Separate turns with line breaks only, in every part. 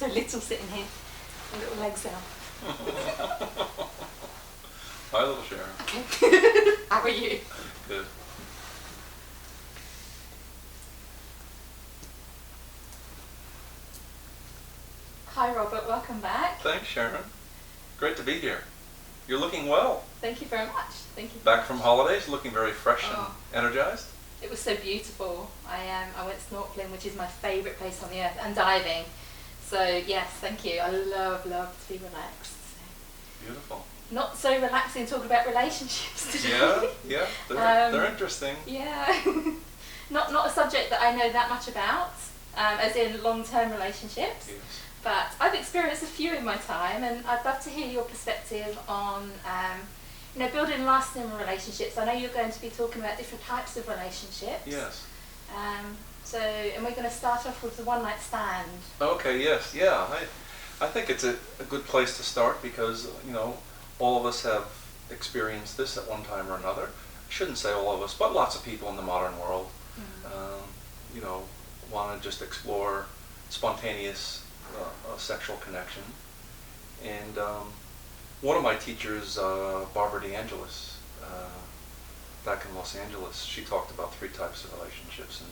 so little sitting here. My little legs out.
Hi, little Sharon.
Okay. How are you?
Good.
Hi Robert, welcome back.
Thanks, Sharon. Great to be here. You're looking well.
Thank you very much. Thank you.
Back from holidays, looking very fresh and energized.
It was so beautiful. I went snorkeling, which is my favourite place on the earth, and diving. So yes, thank you. I love to be relaxed.
Beautiful.
Not so relaxing talking about relationships today.
Yeah, they're interesting.
Yeah, not a subject that I know that much about, as in long-term relationships.
Yes.
But I've experienced a few in my time, and I'd love to hear your perspective on, building lasting relationships. I know you're going to be talking about different types of relationships.
Yes.
And we're going to start off with the one-night stand.
Okay. Yes. Yeah. I think it's a good place to start because all of us have experienced this at one time or another. I shouldn't say all of us, but lots of people in the modern world, want to just explore spontaneous sexual connection. And one of my teachers, Barbara DeAngelis, back in Los Angeles, she talked about 3 types of relationships, and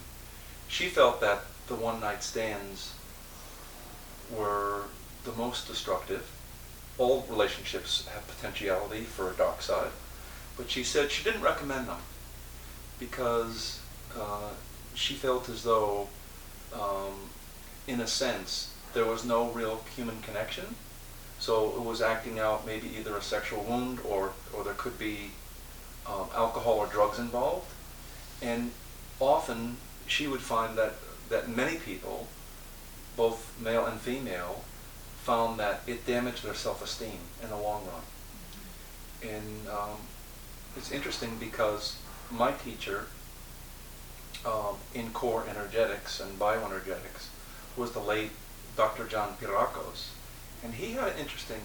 she felt that the one-night stands were the most destructive. All relationships have potentiality for a dark side, but she said she didn't recommend them because she felt as though, in a sense, there was no real human connection. So it was acting out maybe either a sexual wound or there could be alcohol or drugs involved. And often she would find that many people, both male and female, found that it damaged their self-esteem in the long run. Mm-hmm. And it's interesting because my teacher in core energetics and bioenergetics was the late Dr. John Piracos, and he had an interesting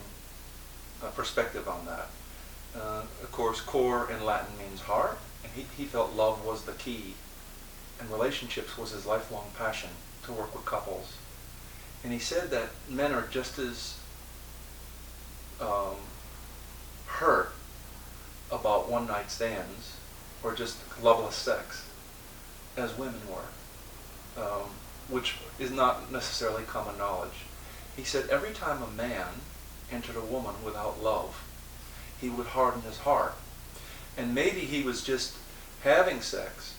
perspective on that. Of course, core in Latin means heart, and he felt love was the key, and relationships was his lifelong passion to work with couples. And he said that men are just as hurt about one-night stands or just loveless sex as women were, which is not necessarily common knowledge. He said every time a man entered a woman without love, he would harden his heart. And maybe he was just having sex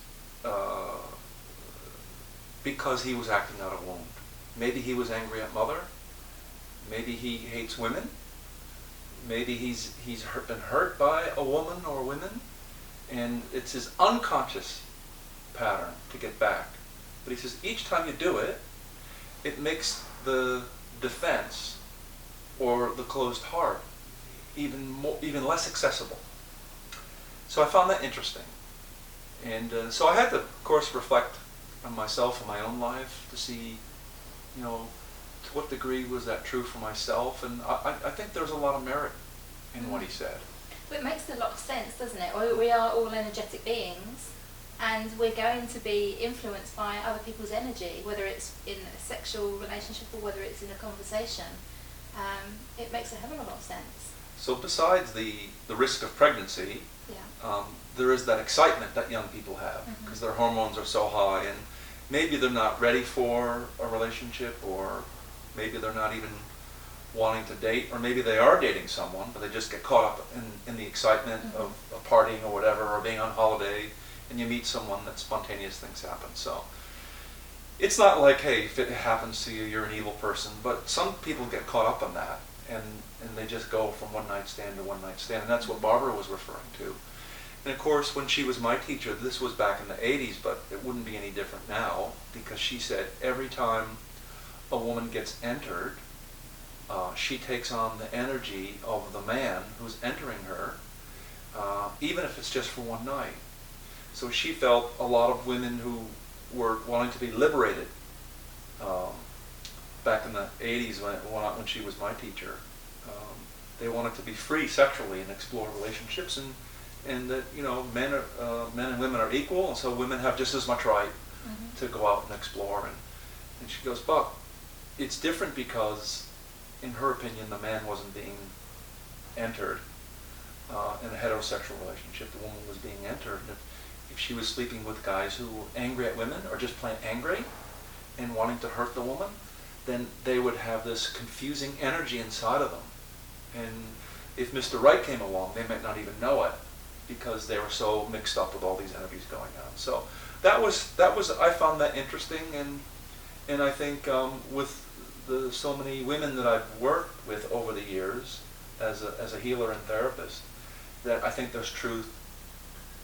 because he was acting out a wound. Maybe he was angry at mother. Maybe he hates women. Maybe he's been hurt by a woman or women, and it's his unconscious pattern to get back. But he says each time you do it, it makes the defense or the closed heart even less accessible. So I found that interesting, and so I had to, of course, reflect on myself and my own life to see, to what degree was that true for myself, and I think there's a lot of merit in what he said.
Well, it makes a lot of sense, doesn't it? We are all energetic beings, and we're going to be influenced by other people's energy, whether it's in a sexual relationship or whether it's in a conversation. It makes a hell of a lot of sense.
So besides the risk of pregnancy, there is that excitement that young people have because their hormones are so high, and maybe they're not ready for a relationship, or maybe they're not even wanting to date, or maybe they are dating someone, but they just get caught up in the excitement of partying or whatever, or being on holiday, and you meet someone that spontaneous things happen. So it's not like, hey, if it happens to you, you're an evil person, but some people get caught up on that, and they just go from one night stand to one night stand, and that's what Barbara was referring to. And of course, when she was my teacher, this was back in the 80s, but it wouldn't be any different now, because she said every time a woman gets entered, she takes on the energy of the man who's entering her, even if it's just for one night. So she felt a lot of women who were wanting to be liberated back in the 80s when she was my teacher. They wanted to be free sexually and explore relationships, and that men and women are equal, and so women have just as much right to go out and explore. And she goes, but it's different because, in her opinion, the man wasn't being entered in a heterosexual relationship. The woman was being entered. If she was sleeping with guys who were angry at women or just plain angry and wanting to hurt the woman, then they would have this confusing energy inside of them. And if Mr. Right came along, they might not even know it because they were so mixed up with all these energies going on. So that was I found that interesting, and I think with so many women that I've worked with over the years as a healer and therapist, that I think there's truth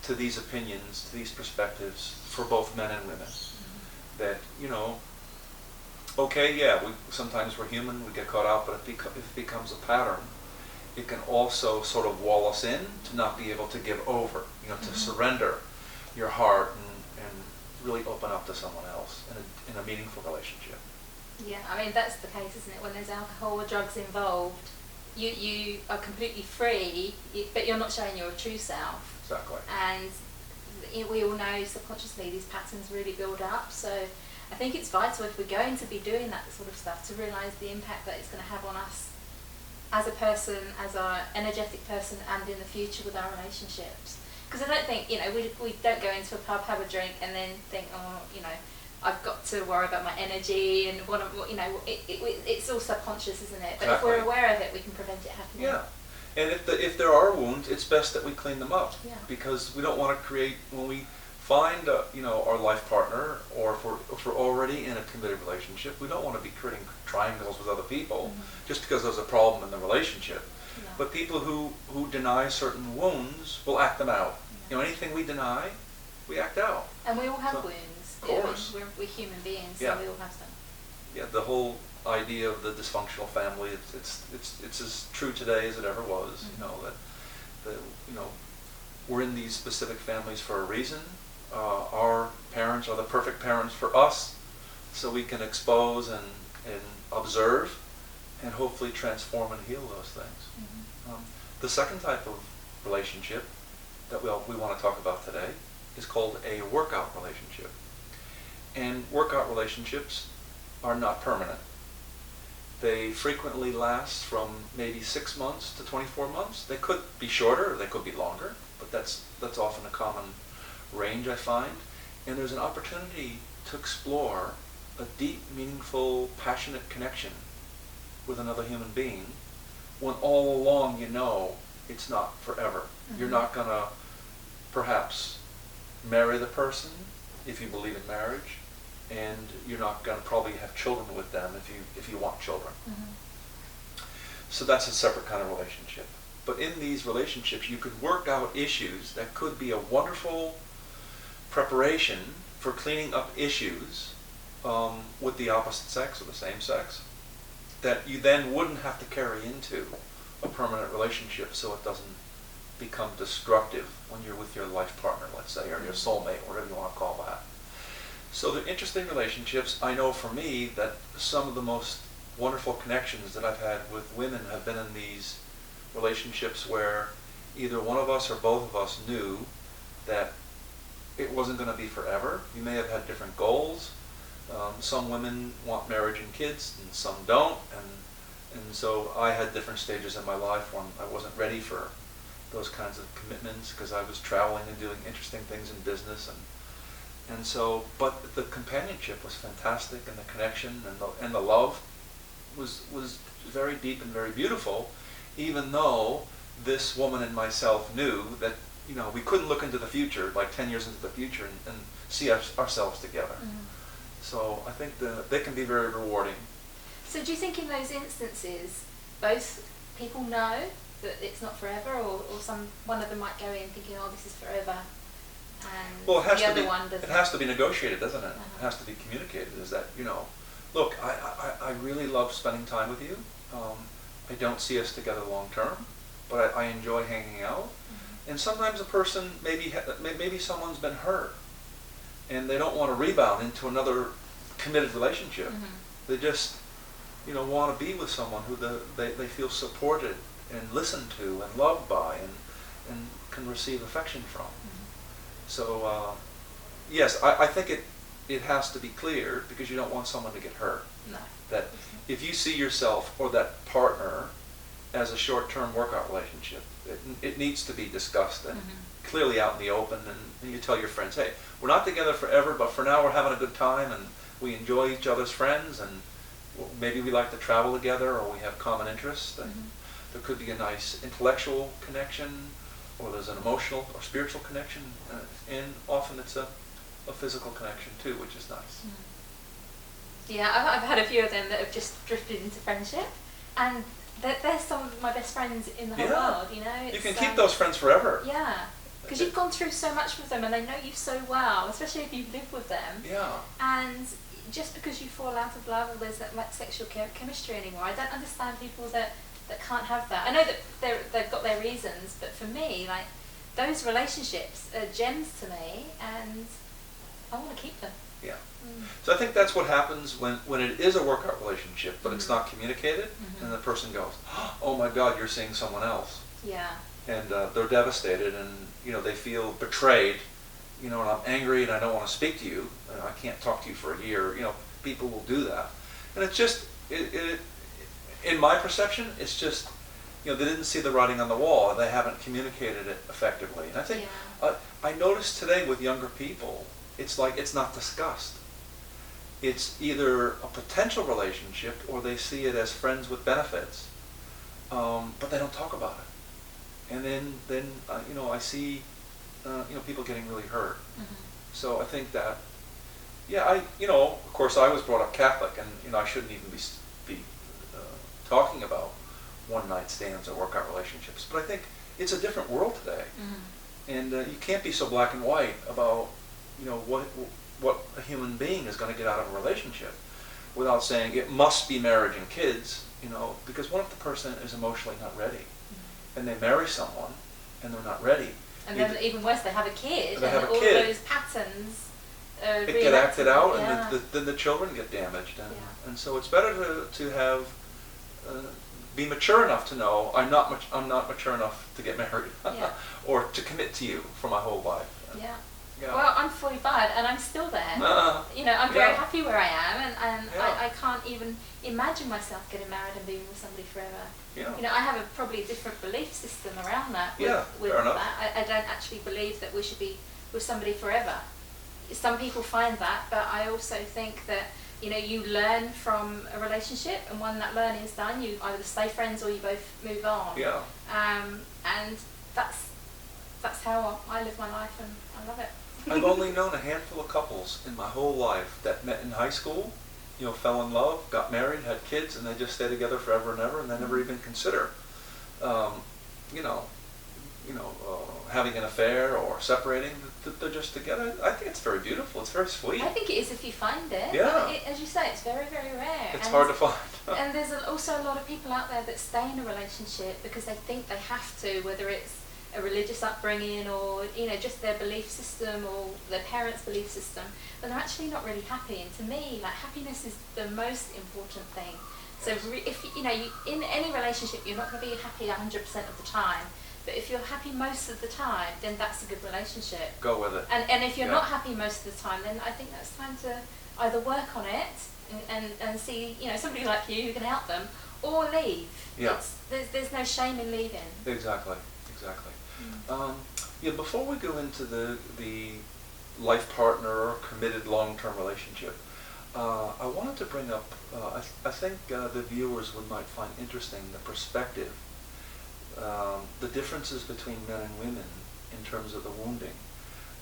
to these opinions, to these perspectives for both men and women. Mm-hmm. That, you know, okay, yeah, sometimes we're human, we get caught out, but if it becomes a pattern, it can also sort of wall us in to not be able to give over, you know, to mm-hmm. surrender your heart and really open up to someone else in a meaningful relationship.
Yeah, I mean, that's the case, isn't it? When there's alcohol or drugs involved, you are completely free, but you're not showing your true self.
Exactly.
And we all know subconsciously these patterns really build up. So I think it's vital if we're going to be doing that sort of stuff to realise the impact that it's going to have on us as a person, as our energetic person, and in the future with our relationships. Because I don't think, you know, we don't go into a pub, have a drink, and then think, oh, you know, I've got to worry about my energy and what, you know, it's all subconscious, isn't it? But
Exactly.
if we're aware of it, we can prevent it happening.
Yeah. And if there are wounds, it's best that we clean them up.
Yeah.
Because we don't want to create, when we find you know, our life partner, or if we're already in a committed relationship, we don't want to be creating triangles with other people mm-hmm. just because there's a problem in the relationship. No. But people who deny certain wounds will act them out. Mm-hmm. You know, anything we deny, we act out.
And we all have
so,
wounds.
Of course.
Yeah, we're human beings,
yeah.
so we all have them.
Yeah, the whole idea of the dysfunctional family, it's as true today as it ever was. Mm-hmm. You know, that you know, we're in these specific families for a reason. Our parents are the perfect parents for us, so we can expose and observe and hopefully transform and heal those things. Mm-hmm. The second type of relationship that we want to talk about today is called a workout relationship. And workout relationships are not permanent. They frequently last from maybe 6 months to 24 months. They could be shorter, or they could be longer, but that's often a common range, I find. And there's an opportunity to explore a deep, meaningful, passionate connection with another human being when all along you know it's not forever. Mm-hmm. You're not going to perhaps marry the person if you believe in marriage, and you're not going to probably have children with them if you want children. Mm-hmm. So that's a separate kind of relationship. But in these relationships, you could work out issues that could be a wonderful preparation for cleaning up issues with the opposite sex or the same sex that you then wouldn't have to carry into a permanent relationship, so it doesn't become destructive when you're with your life partner, let's say, or your soulmate, whatever you want to call that. So they're interesting relationships. I know for me that some of the most wonderful connections that I've had with women have been in these relationships where either one of us or both of us knew that it wasn't going to be forever. We may have had different goals. Some women want marriage and kids, and some don't. And so I had different stages in my life when I wasn't ready for those kinds of commitments because I was traveling and doing interesting things in business, and so, but the companionship was fantastic, and the connection and the love was very deep and very beautiful, even though this woman and myself knew that, you know, we couldn't look into the future, like 10 years into the future, and see ourselves together. Mm-hmm. So I think they can be very rewarding.
So do you think in those instances, both people know that it's not forever, or one of them might go in thinking, oh, this is forever, and
well,
the other one doesn't?
It has to be negotiated, doesn't it?
Uh-huh.
It has to be communicated, is that, you know, look, I really love spending time with you. I don't see us together long term, but I enjoy hanging out. Mm-hmm. And sometimes a person, maybe someone's been hurt, and they don't want to rebound into another committed relationship. Mm-hmm. They just, you know, want to be with someone who they feel supported and listened to and loved by and can receive affection from. Mm-hmm. So yes, I think it has to be clear because you don't want someone to get hurt.
No.
That if you see yourself or that partner as a short-term workout relationship, it needs to be discussed and clearly out in the open, and you tell your friends, hey, we're not together forever, but for now we're having a good time and we enjoy each other's friends, and maybe we like to travel together, or we have common interests, and there could be a nice intellectual connection, or there's an emotional or spiritual connection, and often it's a physical connection too, which is nice.
Yeah, I've had a few of them that have just drifted into friendship, and they're some of my best friends in the whole world, you know.
You can keep those friends forever.
Yeah, because you've gone through so much with them, and they know you so well, especially if you live with them.
Yeah.
And just because you fall out of love or there's that like sexual chemistry anymore, I don't understand people that can't have that. I know that they've got their reasons, but for me, like, those relationships are gems to me, and I want to keep them.
Yeah. So I think that's what happens when it is a workout relationship, but it's not communicated, and the person goes, oh my God, you're seeing someone else.
Yeah.
And they're devastated, and they feel betrayed, and I'm angry and I don't want to speak to you, and I can't talk to you for a year. People will do that. And it's just, in my perception, it's just, they didn't see the writing on the wall, and they haven't communicated it effectively. And I think, I noticed today with younger people, it's like it's not discussed. It's either a potential relationship or they see it as friends with benefits, but they don't talk about it. And then I see people getting really hurt. So I think that, of course I was brought up Catholic, and I shouldn't even be talking about one night stands or workout relationships. But I think it's a different world today, and you can't be so black and white about what a human being is going to get out of a relationship without saying it must be marriage and kids, because what if the person is emotionally not ready, and they marry someone and they're not ready,
and then even worse, they have a kid,
and
all those patterns
get acted out, and then the children get damaged, and so it's better to have be mature enough to know I'm not mature enough to get married or to commit to you for my whole life.
Yeah. Well, I'm 45 and I'm still there. I'm very happy where I am, and I can't even imagine myself getting married and being with somebody forever. I have probably a different belief system around that. With
fair enough.
That. I don't actually believe that we should be with somebody forever. Some people find that, but I also think that you learn from a relationship, and when that learning is done, you either stay friends or you both move on.
Yeah.
And that's how I live my life, and I love it.
I've only known a handful of couples in my whole life that met in high school, fell in love, got married, had kids, and they just stay together forever and ever, and they never even consider, having an affair or separating. They're just together. I think it's very beautiful. It's very sweet.
I think it is if you find it.
Yeah.
As you say, it's very, very rare.
It's hard to find.
And there's also a lot of people out there that stay in a relationship because they think they have to, whether it's a religious upbringing or just their belief system or their parents' belief system, but they're actually not really happy. And to me, like, happiness is the most important thing. So if in any relationship, you're not going to be happy 100% of the time, but if you're happy most of the time, then that's a good relationship.
Go with it.
And if you're not happy most of the time, then I think that's time to either work on it and see somebody like you who can help them, or leave.
Yeah.
There's no shame in leaving.
Exactly. Before we go into the life partner or committed long-term relationship, I wanted to bring up, I think the viewers might find interesting the perspective, the differences between men and women in terms of the wounding.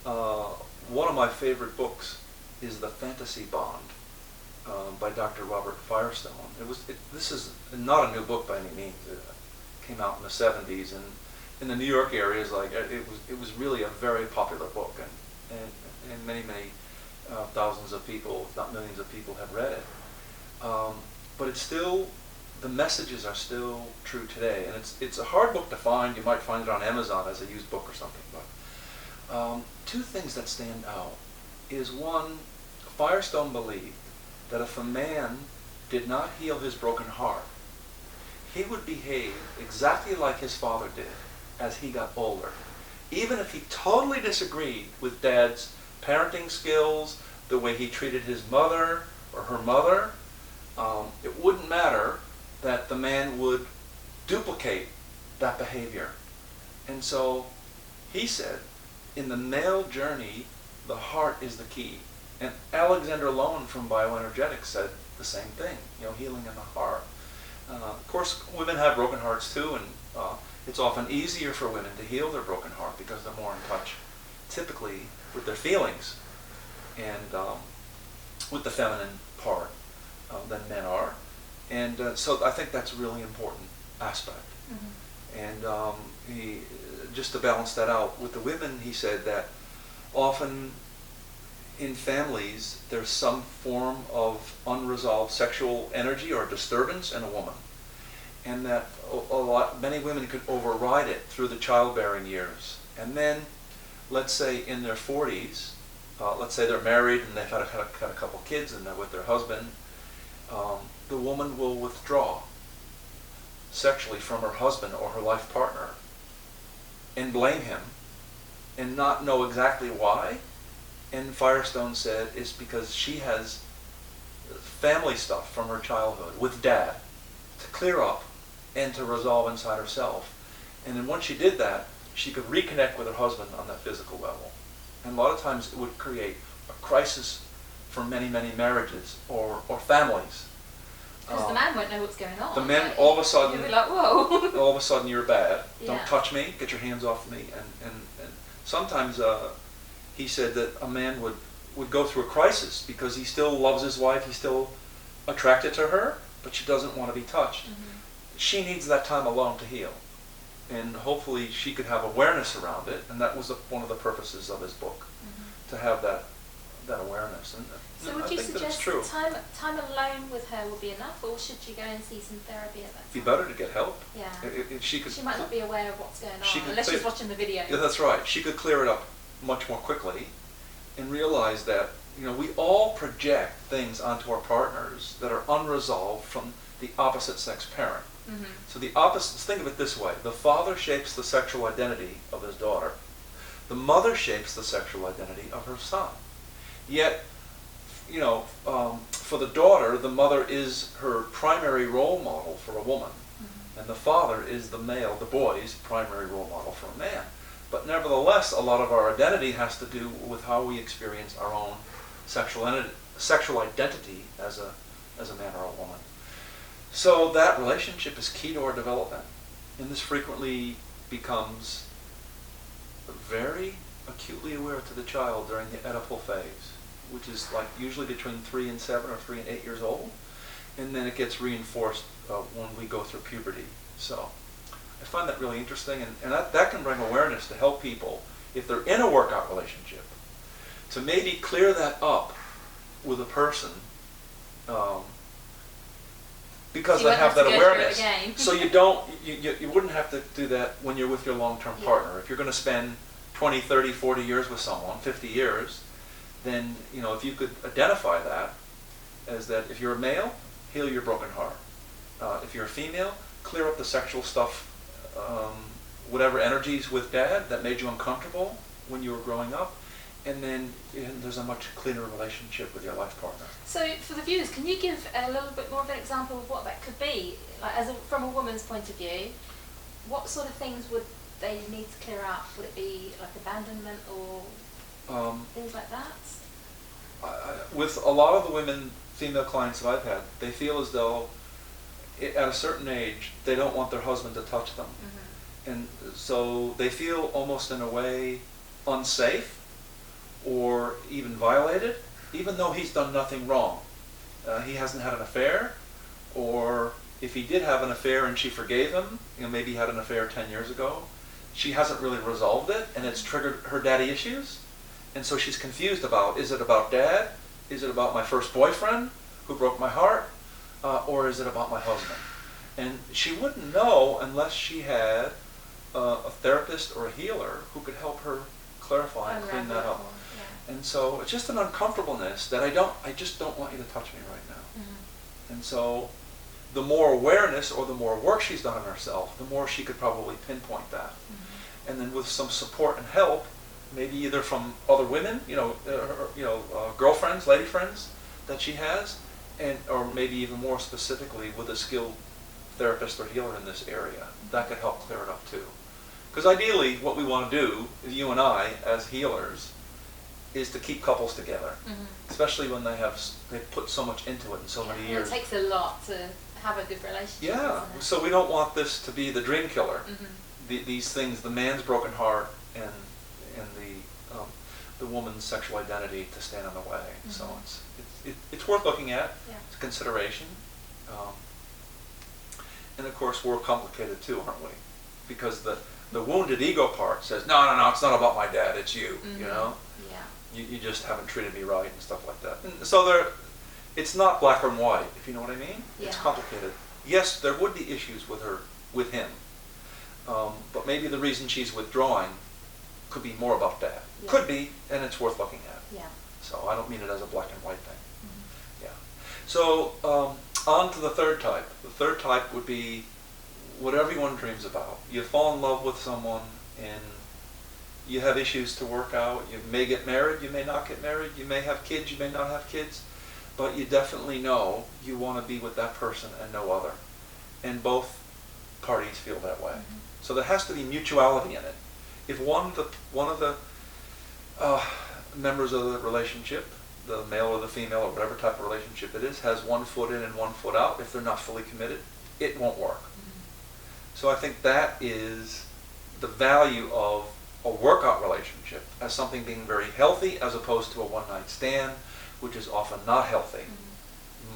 One of my favorite books is The Fantasy Bond by Dr. Robert Firestone. This is not a new book by any means. It came out in the 70s, and in the New York area, it was really a very popular book, and many thousands of people, if not millions of people, have read it. But it's still, the messages are still true today, and it's a hard book to find. You might find it on Amazon as a used book or something. But two things that stand out is, one, Firestone believed that if a man did not heal his broken heart, he would behave exactly like his father did as he got older. Even if he totally disagreed with Dad's parenting skills, the way he treated his mother or her mother, it wouldn't matter that the man would duplicate that behavior. And so he said, in the male journey, the heart is the key. And Alexander Lowen from bioenergetics said the same thing, healing in the heart. Of course, women have broken hearts too, and it's often easier for women to heal their broken heart because they're more in touch, typically, with their feelings and with the feminine part than men are. And so I think that's a really important aspect. Mm-hmm. And he, just to balance that out, with the women, he said that often in families there's some form of unresolved sexual energy or disturbance in a woman, and that many women could override it through the childbearing years. And then, let's say in their 40s, let's say they're married and they've had a couple kids and they're with their husband, the woman will withdraw sexually from her husband or her life partner and blame him and not know exactly why. And Firestone said it's because she has family stuff from her childhood with dad to clear up and to resolve inside herself. And then once she did that, she could reconnect with her husband on that physical level. And a lot of times it would create a crisis for many, many marriages or families.
Because the man won't know what's going on.
The men, all of a sudden,
he'll be like, whoa.
all of a sudden you're bad.
Yeah.
Don't touch me. Get your hands off me. And sometimes he said that a man would go through a crisis because he still loves his wife. He's still attracted to her, but she doesn't want to be touched. Mm-hmm. She needs that time alone to heal. And hopefully she could have awareness around it. And that was one of the purposes of his book, mm-hmm. to have that awareness. And
so would you suggest time alone with her will be enough, or should she go and see some therapy at that time?
It'd be better to get help.
Yeah.
She
might not be aware of what's going on unless she's watching the video.
Yeah, that's right. She could clear it up much more quickly and realize that we all project things onto our partners that are unresolved from the opposite sex parent. Mm-hmm. So the opposite, think of it this way: the father shapes the sexual identity of his daughter. The mother shapes the sexual identity of her son. Yet, for the daughter, the mother is her primary role model for a woman, mm-hmm. and the father is the male, the boy's primary role model for a man. But nevertheless, a lot of our identity has to do with how we experience our own sexual identity as a man or a woman. So that relationship is key to our development, and this frequently becomes very acutely aware to the child during the Oedipal phase, which is like usually between 3 and 7 or 3 and 8 years old, and then it gets reinforced when we go through puberty. So I find that really interesting, and that can bring awareness to help people, if they're in a workout relationship, to maybe clear that up with a person, because they have that awareness. So you wouldn't have to do that when you're with your long-term partner. If you're going to spend 20, 30, 40 years with someone, 50 years, then if you could identify that as that, if you're a male, heal your broken heart. If you're a female, clear up the sexual stuff, whatever energies with dad that made you uncomfortable when you were growing up, and then there's a much cleaner relationship with your life partner.
So for the viewers, can you give a little bit more of an example of what that could be? Like from a woman's point of view, what sort of things would they need to clear up? Would it be like abandonment or things like that?
With a lot of the female clients that I've had, they feel as though at a certain age they don't want their husband to touch them. Mm-hmm. And so they feel almost in a way unsafe or even violated, even though he's done nothing wrong. He hasn't had an affair, or if he did have an affair and she forgave him, maybe he had an affair 10 years ago, she hasn't really resolved it, and it's triggered her daddy issues. And so she's confused about, is it about dad? Is it about my first boyfriend who broke my heart? Or is it about my husband? And she wouldn't know unless she had a therapist or a healer who could help her clarify and clean that up. Yeah. And so it's just an uncomfortableness that I just don't want you to touch me right now. Mm-hmm. And so the more awareness or the more work she's done on herself, the more she could probably pinpoint that. Mm-hmm. And then with some support and help, maybe either from other women, girlfriends, lady friends that she has, and or maybe even more specifically with a skilled therapist or healer in this area. That could help clear it up too. Because ideally, what we want to do, you and I, as healers, is to keep couples together, especially when they put so much into it in so many years.
It takes a lot to have a good relationship.
Yeah, so we don't want this to be the dream killer. These things, the man's broken heart and the woman's sexual identity to stand in the way. So it's worth looking at.
Yeah.
It's a consideration. And of course, we're complicated too, aren't we? Because the wounded ego part says, no, it's not about my dad, it's you, you know?
Yeah.
You just haven't treated me right and stuff like that. And so it's not black and white, if you know what I mean.
Yeah.
It's complicated. Yes, there would be issues with him, but maybe the reason she's withdrawing could be more about that.
Yeah.
Could be, and it's worth looking at.
Yeah.
So I don't mean it as a black and white thing. Yeah. So on to the third type. The third type would be what everyone dreams about. You fall in love with someone and you have issues to work out. You may get married, you may not get married, you may have kids, you may not have kids, but you definitely know you want to be with that person and no other. And both parties feel that way. So there has to be mutuality in it. If one of the members of the relationship, the male or the female or whatever type of relationship it is, has one foot in and one foot out, if they're not fully committed, it won't work. So I think that is the value of a workout relationship as something being very healthy as opposed to a one-night stand, which is often not healthy,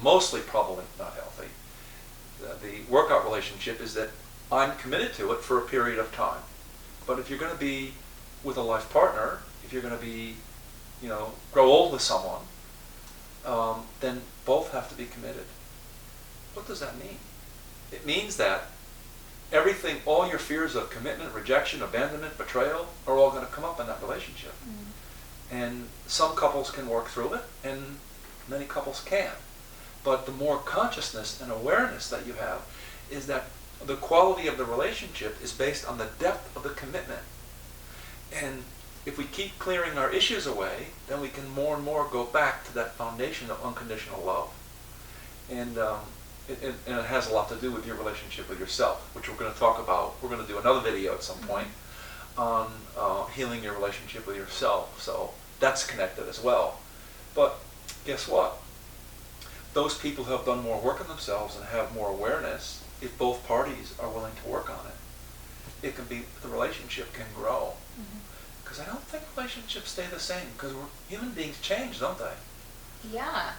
mostly probably not healthy. The workout relationship is that I'm committed to it for a period of time. But if you're going to be with a life partner, if you're going to be, grow old with someone, then both have to be committed. What does that mean? It means that everything, all your fears of commitment, rejection, abandonment, betrayal, are all going to come up in that relationship. And some couples can work through it, and many couples can't. But the more consciousness and awareness that you have is that the quality of the relationship is based on the depth of the commitment. And if we keep clearing our issues away, then we can more and more go back to that foundation of unconditional love. And it has a lot to do with your relationship with yourself, which we're going to talk about. We're going to do another video at some point on healing your relationship with yourself. So that's connected as well. But guess what? Those people who have done more work on themselves and have more awareness, if both parties are willing to work on it, the relationship can grow. Because I don't think relationships stay the same, because human beings change, don't they?
Yeah.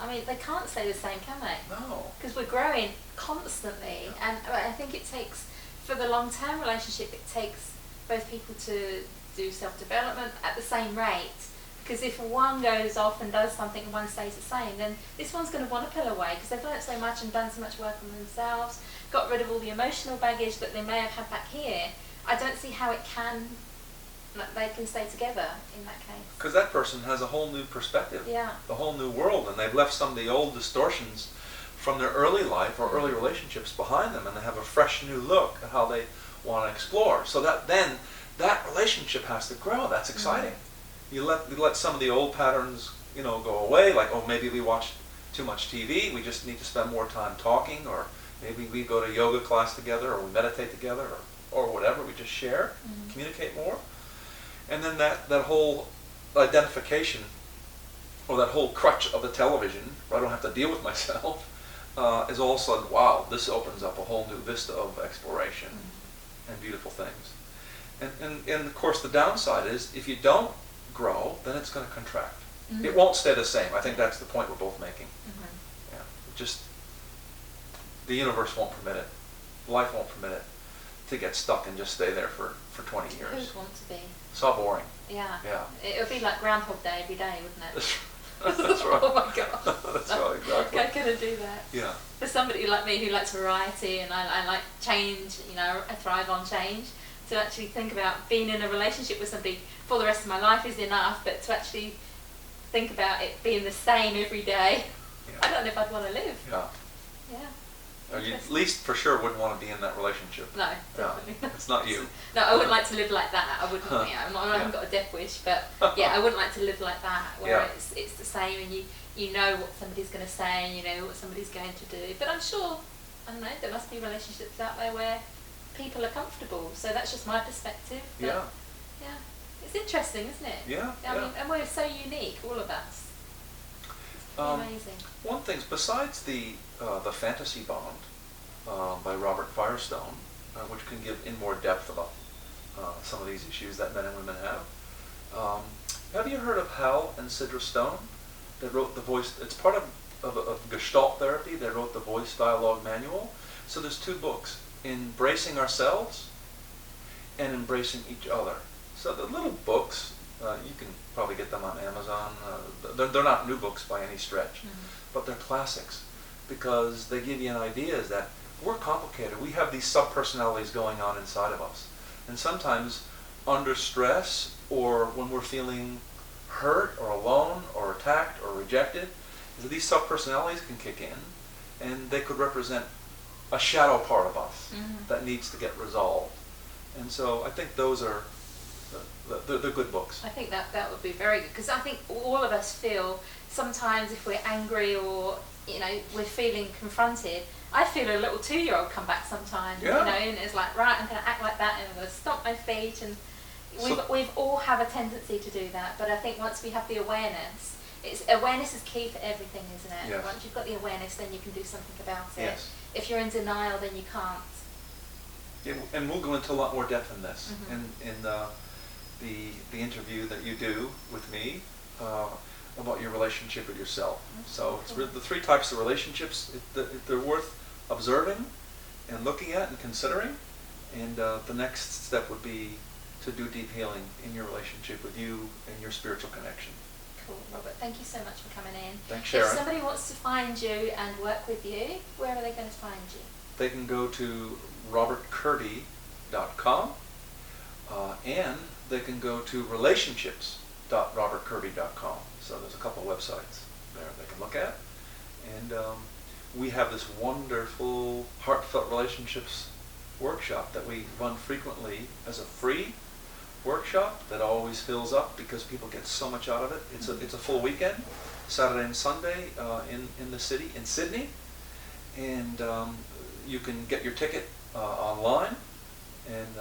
I mean, they can't stay the same, can they?
No.
Because we're growing constantly, and I think it takes, for the long-term relationship, it takes both people to do self-development at the same rate. Because if one goes off and does something and one stays the same, then this one's going to want to pull away because they've learned so much and done so much work on themselves, got rid of all the emotional baggage that they may have had back here. I don't see how they can stay together in that case.
Because that person has a whole new perspective, a whole new world, and they've left some of the old distortions from their early life or early relationships behind them, and they have a fresh new look at how they want to explore. So that relationship has to grow. That's exciting. You let some of the old patterns, go away, like, oh, maybe we watch too much TV, we just need to spend more time talking, or maybe we go to yoga class together, or we meditate together, or whatever, we just share, communicate more. And then that whole identification, or that whole crutch of the television, where I don't have to deal with myself, is all of a sudden, wow, this opens up a whole new vista of exploration and beautiful things. And of course the downside is, if you don't grow, then it's going to contract. It won't stay the same. I think that's the point we're both making. Yeah, the universe won't permit it. Life won't permit it to get stuck and just stay there for 20 years.
Who'd want to be?
It's all boring.
Yeah.
Yeah.
It would be like Groundhog Day every day, wouldn't it?
That's right.
Oh my God.
That's right, exactly.
I couldn't do that.
Yeah.
For somebody like me who likes variety and I like change, I thrive on change, to actually think about being in a relationship with somebody for the rest of my life is enough, but to actually think about it being the same every day, I don't know if I'd want to live.
Yeah.
Yeah.
Or you at
Interesting.
least for sure wouldn't want to be in that relationship.
No, definitely not.
It's not you.
No, I wouldn't like to live like that. I wouldn't. Yeah, I haven't
Yeah.
got a death wish, but yeah, I wouldn't like to live like that, where
Yeah.
it's the same, and you know what somebody's going to say, and you know what somebody's going to do. But I'm sure, I don't know, there must be relationships out there where people are comfortable. So that's just my perspective. But
Yeah.
yeah, it's interesting, isn't it?
Yeah,
I
yeah.
mean, and we're so unique, all of us. It's amazing.
One thing, besides the Fantasy Bond by Robert Firestone, which can give in more depth about some of these issues that men and women have you heard of Hal and Sidra Stone? They wrote the voice. It's part of Gestalt therapy. They wrote the voice dialogue manual. So there's two books: Embracing Ourselves and Embracing Each Other. So the little books, you can probably get them on Amazon. They're not new books by any stretch, but they're classics because they give you an idea is that we're complicated. We have these sub-personalities going on inside of us. And sometimes under stress or when we're feeling hurt or alone or attacked or rejected, these sub-personalities can kick in and they could represent a shadow part of us that needs to get resolved. And so I think those are they're good books.
I think that would be very good, because I think all of us feel sometimes if we're angry or we're feeling confronted. I feel a little 2-year-old come back sometimes,
Yeah.
And it's like, right, I'm going to act like that and I'm going to stomp my feet, and we've all have a tendency to do that. But I think once we have the awareness, awareness is key for everything, isn't it?
Yes.
Once you've got the awareness, then you can do something about it.
Yes.
If you're in denial, then you can't.
Yeah, and we'll go into a lot more depth in this in the interview that you do with me about your relationship with yourself. So it's the 3 types of relationships. They're worth observing and looking at and considering. And the next step would be to do deep healing in your relationship with you and your spiritual connection.
Cool, Robert. Thank you so much for coming in.
Thanks, Sharon.
If somebody wants to find you and work with you, where are they going to find you?
They can go to robertkirby.com and they can go to relationships.robertkirby.com. So there's a couple websites there they can look at. And we have this wonderful Heartfelt Relationships workshop that we run frequently as a free workshop that always fills up because people get so much out of it. It's a full weekend, Saturday and Sunday in the city, in Sydney. And you can get your ticket online and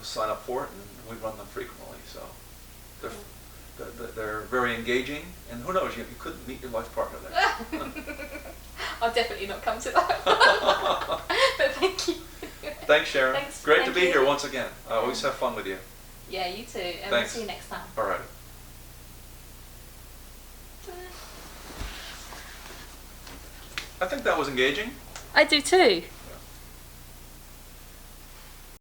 sign up for it, and we run them frequently. So they're very engaging, and who knows, you could meet your life partner there.
I'll definitely not come to that. But thank you.
Thanks, Sharon.
Thanks.
Great to
Thank
be
you.
here once again. I always have fun with you.
Yeah, you too. And
Thanks.
we'll see you next time.
All right. I think that was engaging.
I do too.